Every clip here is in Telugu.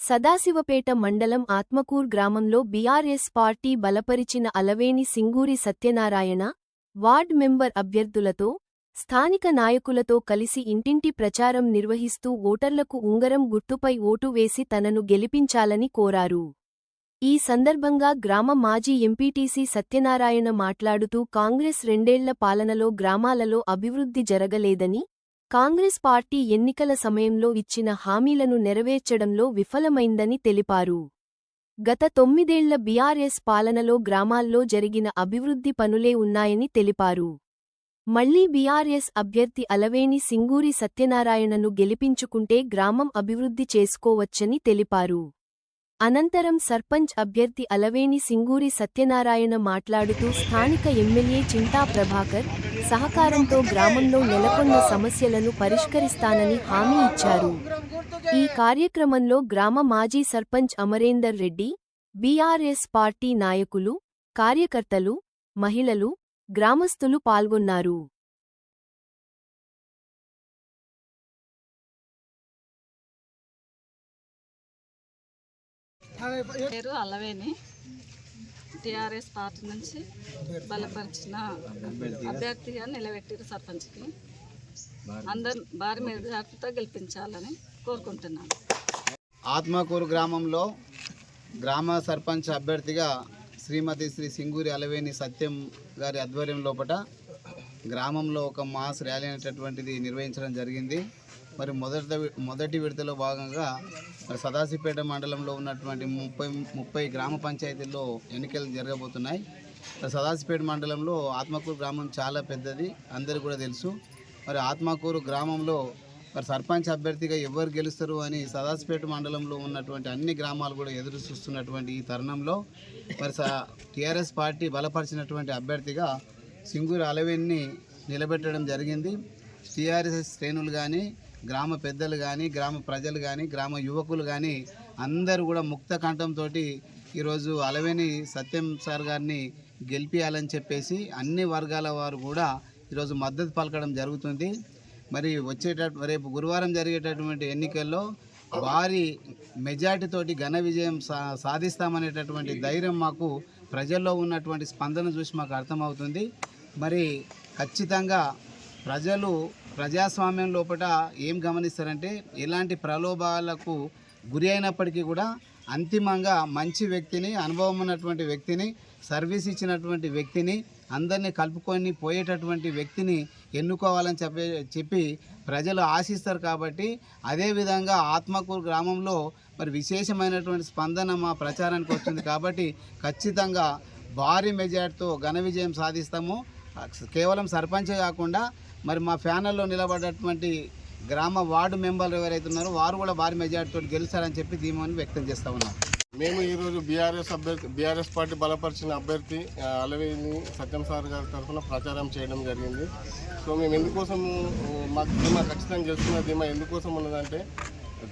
సదాశివపేట మండలం ఆత్మకూర్ గ్రామంలో బీఆర్ఎస్ పార్టీ బలపరిచిన అలవేని సింగూరి సత్యనారాయణ, వార్డ్ మెంబర్ అభ్యర్థులతో, స్థానిక నాయకులతో కలిసి ఇంటింటి ప్రచారం నిర్వహిస్తూ ఓటర్లకు ఉంగరం గుర్తుపై ఓటు వేసి తనను గెలిపించాలని కోరారు. ఈ సందర్భంగా గ్రామ మాజీ ఎంపీటీసీ సత్యనారాయణ మాట్లాడుతూ కాంగ్రెస్ రెండేళ్ల పాలనలో గ్రామాలలో అభివృద్ధి జరగలేదని, కాంగ్రెస్ పార్టీ ఎన్నికల సమయంలో ఇచ్చిన హామీలను నెరవేర్చడంలో విఫలమైందని తెలిపారు. గత 9 ఏళ్ల బీఆర్ఎస్ పాలనలో గ్రామాల్లో జరిగిన అభివృద్ధి పనులే ఉన్నాయని తెలిపారు. మళ్లీ బీఆర్ఎస్ అభ్యర్థి అలవేని సింగూరి సత్యనారాయణను గెలిపించుకుంటే గ్రామం అభివృద్ధి చేసుకోవచ్చని తెలిపారు. అనంతరం సర్పంచ్ అభ్యర్థి అలవేని సింగూరి సత్యనారాయణ మాట్లాడుతూ స్థానిక ఎమ్మెల్యే చింతా ప్రభాకర్ సహకారంతో గ్రామంలో నెలకొన్న సమస్యలను పరిష్కరిస్తానని హామీ ఇచ్చారు. ఈ కార్యక్రమంలో గ్రామ మాజీ సర్పంచ్ అమరేందర్ రెడ్డి, బీఆర్ఎస్ పార్టీ నాయకులు, కార్యకర్తలు, మహిళలు, గ్రామస్తులు పాల్గొన్నారు. పేరు అలవేని, టీఆర్ఎస్ పార్టీ నుంచి బలపరిచిన అభ్యర్థిగా నిలబెట్టారు. సర్పంచ్కి అందరు భారీ మెజార్టీతో గెలిపించాలని కోరుకుంటున్నాను. ఆత్మకూరు గ్రామంలో గ్రామ సర్పంచ్ అభ్యర్థిగా శ్రీమతి శ్రీ సింగూరి అలవేని సత్యం గారి ఆధ్వర్యం లోపల గ్రామంలో ఒక మాస్ ర్యాలీ అనేటటువంటిది నిర్వహించడం జరిగింది. మరి మొదటి విడతలో భాగంగా సదాశివపేట మండలంలో ఉన్నటువంటి 30 గ్రామ పంచాయతీల్లో ఎన్నికలు జరగబోతున్నాయి. సదాశివపేట మండలంలో ఆత్మకూరు గ్రామం చాలా పెద్దది, అందరికీ కూడా తెలుసు. మరి ఆత్మకూరు గ్రామంలో మరి సర్పంచ్ అభ్యర్థిగా ఎవరు గెలుస్తారు అని సదాశివపేట మండలంలో ఉన్నటువంటి అన్ని గ్రామాలు కూడా ఎదురు చూస్తున్నటువంటి ఈ తరుణంలో మరి టీఆర్ఎస్ పార్టీ బలపరిచినటువంటి అభ్యర్థిగా సింగూరి అలవేని నిలబెట్టడం జరిగింది. టీఆర్ఎస్ శ్రేణులు కానీ, గ్రామ పెద్దలు కానీ, గ్రామ ప్రజలు కానీ, గ్రామ యువకులు కానీ అందరూ కూడా ముక్త కంఠంతో ఈరోజు అలవేని సత్యం సార్ గారిని గెలిపించాలని చెప్పేసి అన్ని వర్గాల వారు కూడా ఈరోజు మద్దతు పలకడం జరుగుతుంది. మరి రేపు గురువారం జరిగేటటువంటి ఎన్నికల్లో భారీ మెజార్టీతోటి ఘన విజయం సాధిస్తామనేటటువంటి ధైర్యం మాకు ప్రజల్లో ఉన్నటువంటి స్పందన చూసి మాకు అర్థమవుతుంది. మరి ఖచ్చితంగా ప్రజలు ప్రజాస్వామ్యం లోపల ఏం గమనిస్తారంటే ఎలాంటి ప్రలోభాలకు గురి అయినప్పటికీ కూడా అంతిమంగా మంచి వ్యక్తిని, అనుభవం ఉన్నటువంటి వ్యక్తిని, సర్వీస్ ఇచ్చినటువంటి వ్యక్తిని, అందరినీ కలుపుకొని పోయేటటువంటి వ్యక్తిని ఎన్నుకోవాలని చెప్పి ప్రజలు ఆశిస్తారు. కాబట్టి అదేవిధంగా ఆత్మకూరు గ్రామంలో మరి విశేషమైనటువంటి స్పందన మా ప్రచారానికి వస్తుంది. కాబట్టి ఖచ్చితంగా భారీ మెజార్టీతో ఘన విజయం సాధిస్తాము. కేవలం సర్పంచే కాకుండా మరి మా ప్యానెల్లో నిలబడ్డటువంటి గ్రామ వార్డు మెంబర్లు ఎవరైతే ఉన్నారో వారు కూడా భారీ మెజార్టీతో గెలుస్తారని చెప్పి ధీమాన్ని వ్యక్తం చేస్తూ ఉన్నాం. మేము ఈరోజు బీఆర్ఎస్ పార్టీ బలపరిచిన అభ్యర్థి అలవేని సత్యం సార్ గారి తరఫున ప్రచారం చేయడం జరిగింది. సో మేము ఎందుకోసం మాకు ధీమా ఖచ్చితంగా గెలుస్తున్న ధీమా ఎందుకోసం ఉన్నదంటే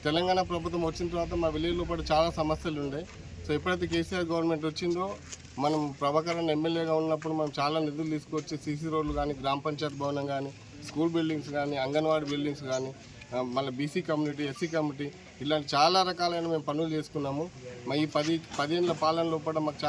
తెలంగాణ ప్రభుత్వం వచ్చిన తర్వాత మా విలేజ్లో పాటు చాలా సమస్యలు ఉండే. సో ఎప్పుడైతే కేసీఆర్ గవర్నమెంట్ వచ్చిందో మనం ప్రభాకరన్ ఎమ్మెల్యేగా ఉన్నప్పుడు మనం చాలా నిధులు తీసుకొచ్చి సీసీ రోడ్లు కానీ, గ్రామ పంచాయతీ భవనం కానీ, స్కూల్ బిల్డింగ్స్ కానీ, అంగన్వాడీ బిల్డింగ్స్ కానీ, మళ్ళీ బీసీ కమ్యూనిటీ, ఎస్సీ కమ్యూనిటీ ఇలాంటి చాలా రకాలైన మేము పనులు చేసుకున్నాము. ఈ 10 ఏళ్ళ పాలన లోపల మాకు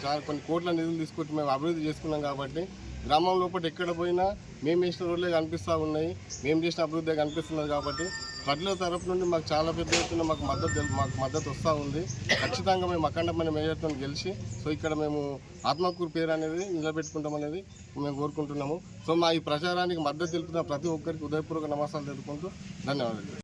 చాలా కొన్ని కోట్ల నిధులు తీసుకొచ్చి మేము అభివృద్ధి చేసుకున్నాం. కాబట్టి గ్రామం లోపల ఎక్కడ పోయినా మేము వేసిన రోడ్లే కనిపిస్తూ ఉన్నాయి, మేము చేసిన అభివృద్ధి కనిపిస్తున్నది. కాబట్టి ప్రజల తరపు నుండి మాకు చాలా పెద్ద ఎత్తున మాకు మద్దతు వస్తూ ఉంది. ఖచ్చితంగా మేము అఖండమైన మెజార్టీతో గెలిచి సో ఇక్కడ మేము ఆత్మకూరు పేరు అనేది నిలబెట్టుకుంటామనేది మేము కోరుకుంటున్నాము. సో మా ఈ ప్రచారానికి మద్దతు తెలుపుతున్న ప్రతి ఒక్కరికి హృదయపూర్వక నమస్కారాలు తెలుపుకుంటూ ధన్యవాదాలు.